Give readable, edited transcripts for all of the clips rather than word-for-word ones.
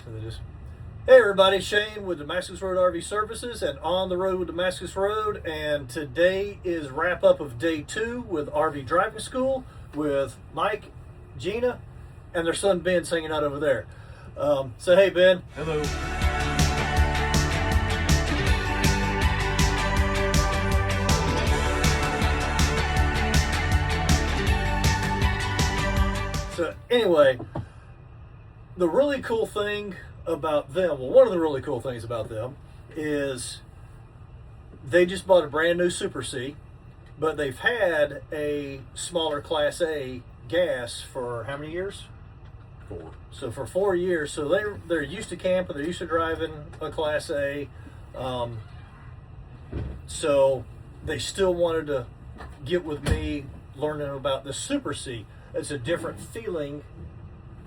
So they just, hey everybody, Shane with Damascus Road RV Services and On the Road with Damascus Road. And today is wrap up of day 2 with RV Driving School with Mike, Gina, and their son Ben hanging out over there. So hey Ben. Hello. So anyway, the really cool thing about them, well, one of the really cool things about them is they just bought a brand new Super C, but they've had a smaller Class A gas for how many years? 4. So for 4 years. So they're used to camping, they're used to driving a Class A. So they still wanted to get with me learning about the Super C. It's a different feeling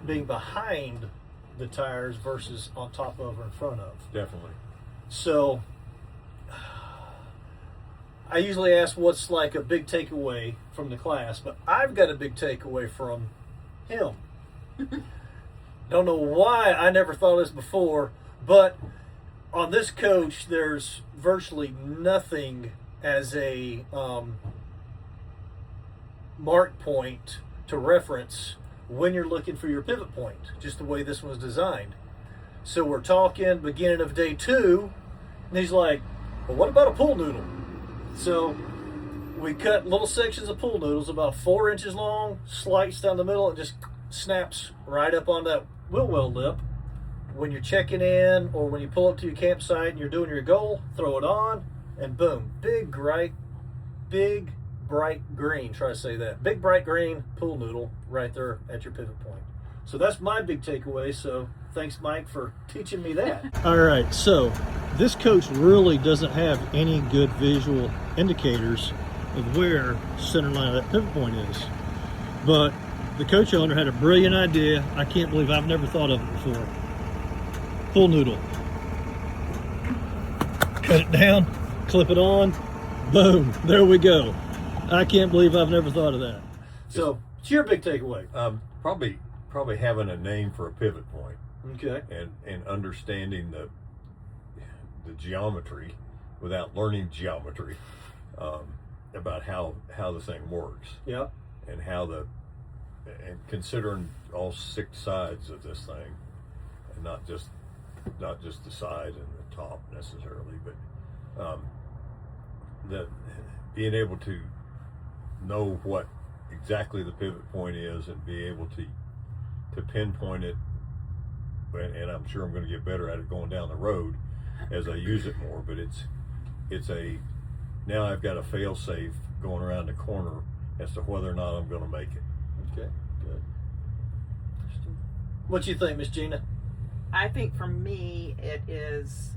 being behind the tires versus on top of or in front of. Definitely. So I usually ask what's like a big takeaway from the class, but I've got a big takeaway from him. Don't know why I never thought of this before, but on this coach there's virtually nothing as a mark point to reference when you're looking for your pivot point, just the way this one's designed. So we're talking beginning of day 2, and he's like, well, what about a pool noodle? So we cut little sections of pool noodles about 4 inches long, sliced down the middle, and just snaps right up on that wheel well lip. When you're checking in or when you pull up to your campsite and you're doing your goal, throw it on, and boom, big bright green, try to say that, big bright green pool noodle right there at your pivot point. So that's my big takeaway. So thanks, Mike, for teaching me that. All right, so this coach really doesn't have any good visual indicators of where center line of that pivot point is, but the coach owner had a brilliant idea. I can't believe I've never thought of it before. Pool noodle, cut it down, clip it on, boom, there we go. I can't believe I've never thought of that. So, it's your big takeaway. Probably having a name for a pivot point. Okay. And understanding the geometry without learning geometry about how the thing works. Yeah. And and considering all 6 sides of this thing, and not just the side and the top necessarily, but that being able to know what exactly the pivot point is and be able to pinpoint it, and I'm sure I'm going to get better at it going down the road as I use it more, but now I've got a fail safe going around the corner as to whether or not I'm going to make it. Okay, good. What do you think, Miss Gina? I think for me it is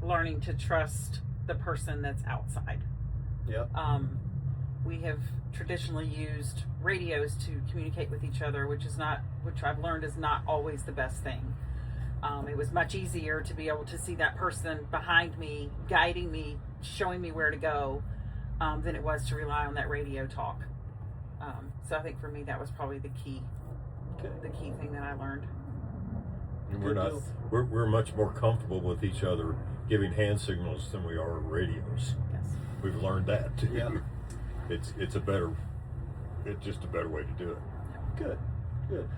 learning to trust the person that's outside. Yeah. We have traditionally used radios to communicate with each other, which I've learned is not always the best thing. It was much easier to be able to see that person behind me, guiding me, showing me where to go, than it was to rely on that radio talk. So I think for me that was probably the key thing that I learned. And we're much more comfortable with each other giving hand signals than we are radios. Yes. We've learned that too. Yeah. It's just a better way to do it. Good.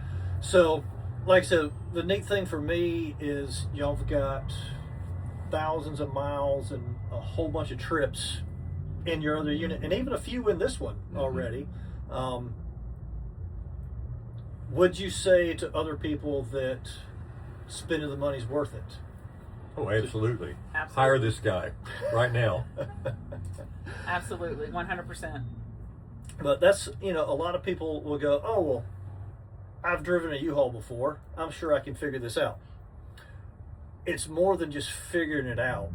So, like I said, the neat thing for me is y'all have got thousands of miles and a whole bunch of trips in your other unit, and even a few in this one already. Would you say to other people that spending the money's worth it? Oh, absolutely. Absolutely. Hire this guy right now. Absolutely, 100%. But that's, a lot of people will go, oh, well, I've driven a U-Haul before. I'm sure I can figure this out. It's more than just figuring it out.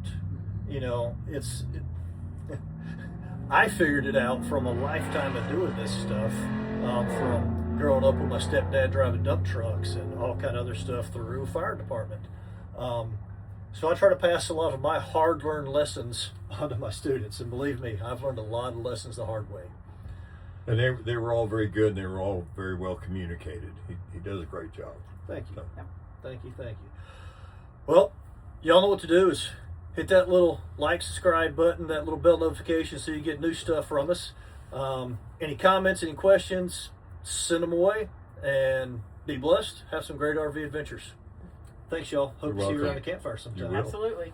I figured it out from a lifetime of doing this stuff, from growing up with my stepdad driving dump trucks and all kind of other stuff through fire department. So I try to pass a lot of my hard-learned lessons onto my students, and believe me, I've learned a lot of lessons the hard way. And they were all very good, and they were all very well communicated. He does a great job. Thank you. So. Thank you. Well, y'all know what to do is hit that little like, subscribe button, that little bell notification so you get new stuff from us. Any comments, any questions, send them away, and be blessed. Have some great RV adventures. Thanks, y'all. Hope You're to see you welcome. around the campfire sometime. will. Absolutely.